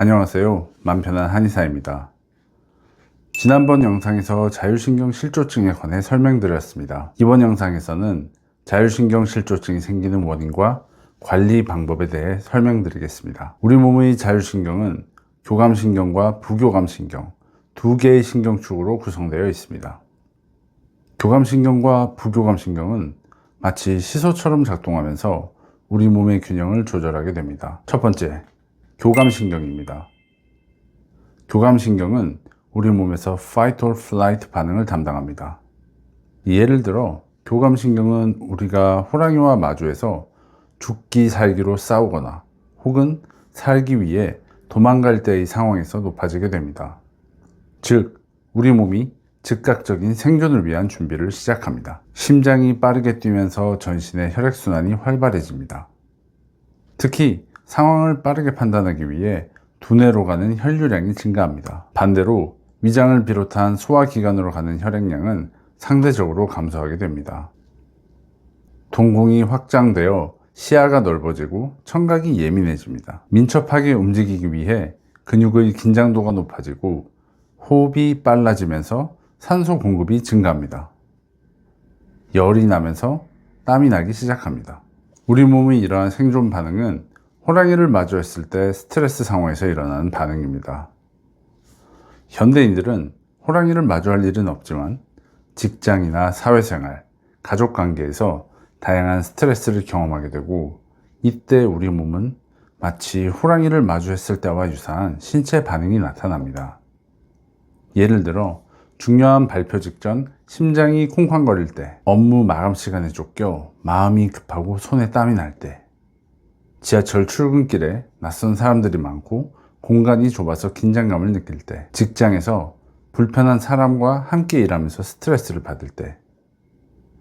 안녕하세요. 맘편한 한의사입니다. 지난번 영상에서 자율신경 실조증에 관해 설명드렸습니다. 이번 영상에서는 자율신경 실조증이 생기는 원인과 관리 방법에 대해 설명드리겠습니다. 우리 몸의 자율신경은 교감신경과 부교감신경 두 개의 신경축으로 구성되어 있습니다. 교감신경과 부교감신경은 마치 시소처럼 작동하면서 우리 몸의 균형을 조절하게 됩니다. 첫 번째, 교감신경입니다. 교감신경은 우리 몸에서 fight or flight 반응을 담당합니다. 예를 들어 교감신경은 우리가 호랑이와 마주해서 죽기 살기로 싸우거나 혹은 살기 위해 도망갈 때의 상황에서 높아지게 됩니다. 즉, 우리 몸이 즉각적인 생존을 위한 준비를 시작합니다. 심장이 빠르게 뛰면서 전신의 혈액순환이 활발해집니다. 특히 상황을 빠르게 판단하기 위해 두뇌로 가는 혈류량이 증가합니다. 반대로 위장을 비롯한 소화기관으로 가는 혈액량은 상대적으로 감소하게 됩니다. 동공이 확장되어 시야가 넓어지고 청각이 예민해집니다. 민첩하게 움직이기 위해 근육의 긴장도가 높아지고 호흡이 빨라지면서 산소 공급이 증가합니다. 열이 나면서 땀이 나기 시작합니다. 우리 몸의 이러한 생존 반응은 호랑이를 마주했을 때 스트레스 상황에서 일어나는 반응입니다. 현대인들은 호랑이를 마주할 일은 없지만 직장이나 사회생활, 가족관계에서 다양한 스트레스를 경험하게 되고, 이때 우리 몸은 마치 호랑이를 마주했을 때와 유사한 신체 반응이 나타납니다. 예를 들어 중요한 발표 직전 심장이 쿵쾅거릴 때, 업무 마감 시간에 쫓겨 마음이 급하고 손에 땀이 날 때, 지하철 출근길에 낯선 사람들이 많고 공간이 좁아서 긴장감을 느낄 때, 직장에서 불편한 사람과 함께 일하면서 스트레스를 받을 때,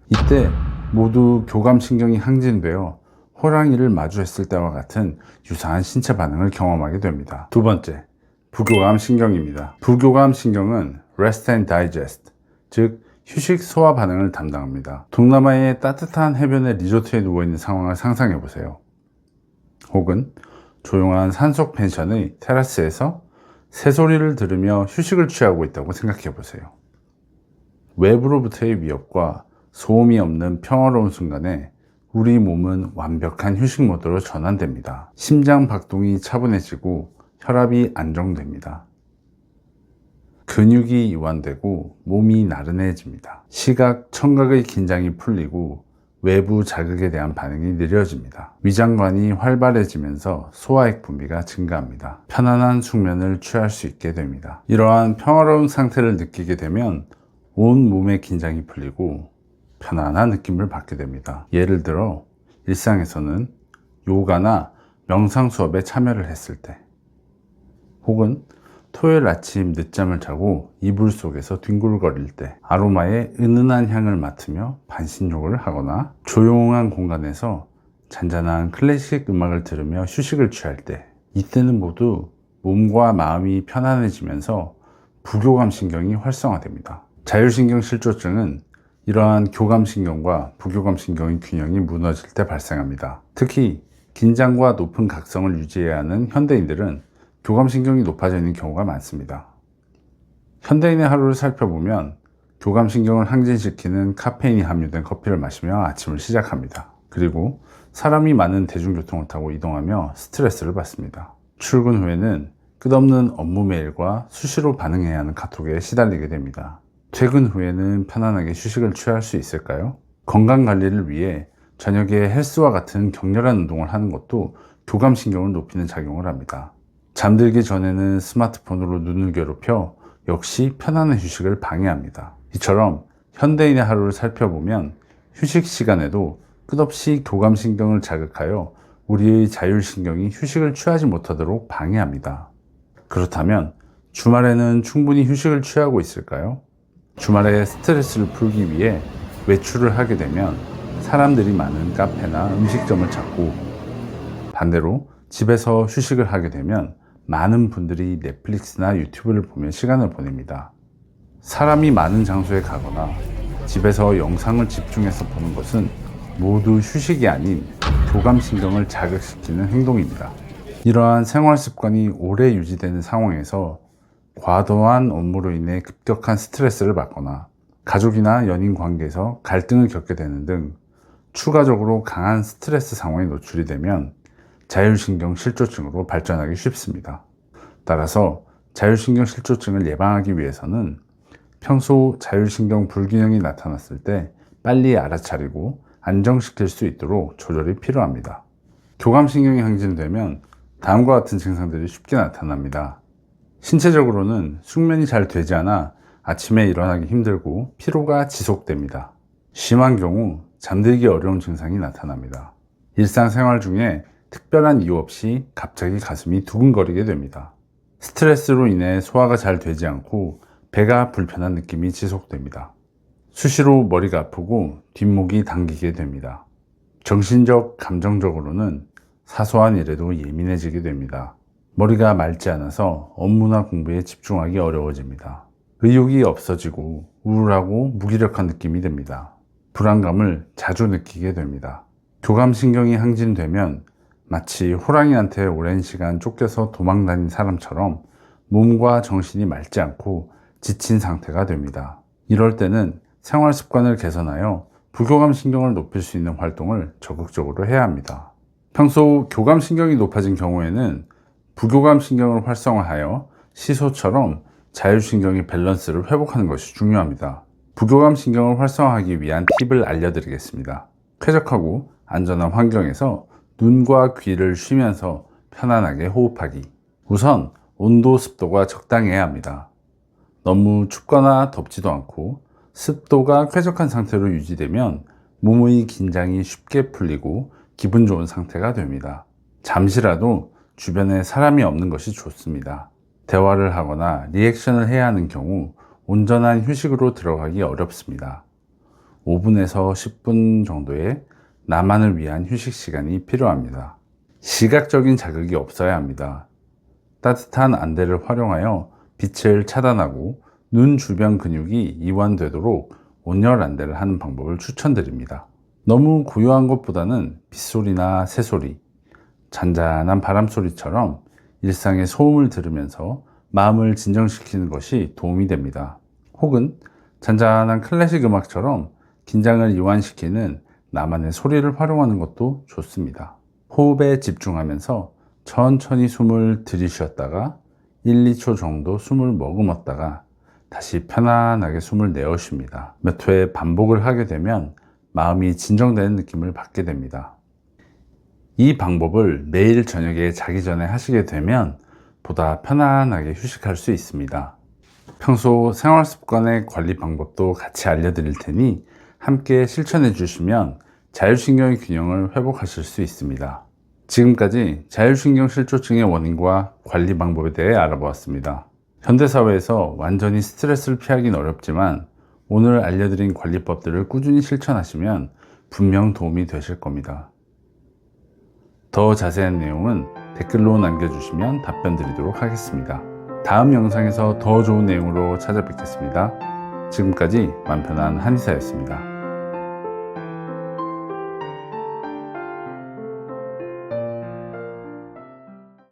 이때 모두 교감신경이 항진되어 호랑이를 마주했을 때와 같은 유사한 신체 반응을 경험하게 됩니다. 두 번째, 부교감신경입니다. 부교감신경은 Rest and Digest, 즉 휴식 소화 반응을 담당합니다. 동남아의 따뜻한 해변의 리조트에 누워있는 상황을 상상해 보세요. 혹은 조용한 산속 펜션의 테라스에서 새소리를 들으며 휴식을 취하고 있다고 생각해 보세요. 외부로부터의 위협과 소음이 없는 평화로운 순간에 우리 몸은 완벽한 휴식 모드로 전환됩니다. 심장 박동이 차분해지고 혈압이 안정됩니다. 근육이 이완되고 몸이 나른해집니다. 시각, 청각의 긴장이 풀리고 외부 자극에 대한 반응이 느려집니다. 위장관이 활발해지면서 소화액 분비가 증가합니다. 편안한 숙면을 취할 수 있게 됩니다. 이러한 평화로운 상태를 느끼게 되면 온 몸의 긴장이 풀리고 편안한 느낌을 받게 됩니다. 예를 들어 일상에서는 요가나 명상 수업에 참여를 했을 때, 혹은 토요일 아침 늦잠을 자고 이불 속에서 뒹굴거릴 때, 아로마의 은은한 향을 맡으며 반신욕을 하거나 조용한 공간에서 잔잔한 클래식 음악을 들으며 휴식을 취할 때, 이때는 모두 몸과 마음이 편안해지면서 부교감신경이 활성화됩니다. 자율신경 실조증은 이러한 교감신경과 부교감신경의 균형이 무너질 때 발생합니다. 특히 긴장과 높은 각성을 유지해야 하는 현대인들은 교감신경이 높아져 있는 경우가 많습니다. 현대인의 하루를 살펴보면 교감신경을 항진시키는 카페인이 함유된 커피를 마시며 아침을 시작합니다. 그리고 사람이 많은 대중교통을 타고 이동하며 스트레스를 받습니다. 출근 후에는 끝없는 업무 메일과 수시로 반응해야 하는 카톡에 시달리게 됩니다. 퇴근 후에는 편안하게 휴식을 취할 수 있을까요? 건강관리를 위해 저녁에 헬스와 같은 격렬한 운동을 하는 것도 교감신경을 높이는 작용을 합니다. 잠들기 전에는 스마트폰으로 눈을 괴롭혀 역시 편안한 휴식을 방해합니다. 이처럼 현대인의 하루를 살펴보면 휴식 시간에도 끝없이 교감신경을 자극하여 우리의 자율신경이 휴식을 취하지 못하도록 방해합니다. 그렇다면 주말에는 충분히 휴식을 취하고 있을까요? 주말에 스트레스를 풀기 위해 외출을 하게 되면 사람들이 많은 카페나 음식점을 찾고, 반대로 집에서 휴식을 하게 되면 많은 분들이 넷플릭스나 유튜브를 보며 시간을 보냅니다. 사람이 많은 장소에 가거나 집에서 영상을 집중해서 보는 것은 모두 휴식이 아닌 교감신경을 자극시키는 행동입니다. 이러한 생활 습관이 오래 유지되는 상황에서 과도한 업무로 인해 급격한 스트레스를 받거나 가족이나 연인 관계에서 갈등을 겪게 되는 등 추가적으로 강한 스트레스 상황에 노출이 되면 자율신경 실조증으로 발전하기 쉽습니다. 따라서 자율신경 실조증을 예방하기 위해서는 평소 자율신경 불균형이 나타났을 때 빨리 알아차리고 안정시킬 수 있도록 조절이 필요합니다. 교감신경이 항진되면 다음과 같은 증상들이 쉽게 나타납니다. 신체적으로는 숙면이 잘 되지 않아 아침에 일어나기 힘들고 피로가 지속됩니다. 심한 경우 잠들기 어려운 증상이 나타납니다. 일상생활 중에 특별한 이유 없이 갑자기 가슴이 두근거리게 됩니다. 스트레스로 인해 소화가 잘 되지 않고 배가 불편한 느낌이 지속됩니다. 수시로 머리가 아프고 뒷목이 당기게 됩니다. 정신적, 감정적으로는 사소한 일에도 예민해지게 됩니다. 머리가 맑지 않아서 업무나 공부에 집중하기 어려워집니다. 의욕이 없어지고 우울하고 무기력한 느낌이 듭니다. 불안감을 자주 느끼게 됩니다. 교감신경이 항진되면 마치 호랑이한테 오랜 시간 쫓겨서 도망다닌 사람처럼 몸과 정신이 맑지 않고 지친 상태가 됩니다. 이럴 때는 생활 습관을 개선하여 부교감신경을 높일 수 있는 활동을 적극적으로 해야 합니다. 평소 교감신경이 높아진 경우에는 부교감신경을 활성화하여 시소처럼 자율신경의 밸런스를 회복하는 것이 중요합니다. 부교감신경을 활성화하기 위한 팁을 알려드리겠습니다. 쾌적하고 안전한 환경에서 눈과 귀를 쉬면서 편안하게 호흡하기. 우선 온도, 습도가 적당해야 합니다. 너무 춥거나 덥지도 않고 습도가 쾌적한 상태로 유지되면 몸의 긴장이 쉽게 풀리고 기분 좋은 상태가 됩니다. 잠시라도 주변에 사람이 없는 것이 좋습니다. 대화를 하거나 리액션을 해야 하는 경우 온전한 휴식으로 들어가기 어렵습니다. 5분에서 10분 정도의 나만을 위한 휴식 시간이 필요합니다. 시각적인 자극이 없어야 합니다. 따뜻한 안대를 활용하여 빛을 차단하고 눈 주변 근육이 이완되도록 온열 안대를 하는 방법을 추천드립니다. 너무 고요한 것보다는 빗소리나 새소리, 잔잔한 바람소리처럼 일상의 소음을 들으면서 마음을 진정시키는 것이 도움이 됩니다. 혹은 잔잔한 클래식 음악처럼 긴장을 이완시키는 나만의 소리를 활용하는 것도 좋습니다. 호흡에 집중하면서 천천히 숨을 들이쉬었다가 1, 2초 정도 숨을 머금었다가 다시 편안하게 숨을 내어쉽니다. 몇 회 반복을 하게 되면 마음이 진정되는 느낌을 받게 됩니다. 이 방법을 매일 저녁에 자기 전에 하시게 되면 보다 편안하게 휴식할 수 있습니다. 평소 생활 습관의 관리 방법도 같이 알려드릴 테니 함께 실천해 주시면 자율신경의 균형을 회복하실 수 있습니다. 지금까지 자율신경 실조증의 원인과 관리 방법에 대해 알아보았습니다. 현대사회에서 완전히 스트레스를 피하기는 어렵지만 오늘 알려드린 관리법들을 꾸준히 실천하시면 분명 도움이 되실 겁니다. 더 자세한 내용은 댓글로 남겨주시면 답변 드리도록 하겠습니다. 다음 영상에서 더 좋은 내용으로 찾아뵙겠습니다. 지금까지 맘편한 한의사였습니다.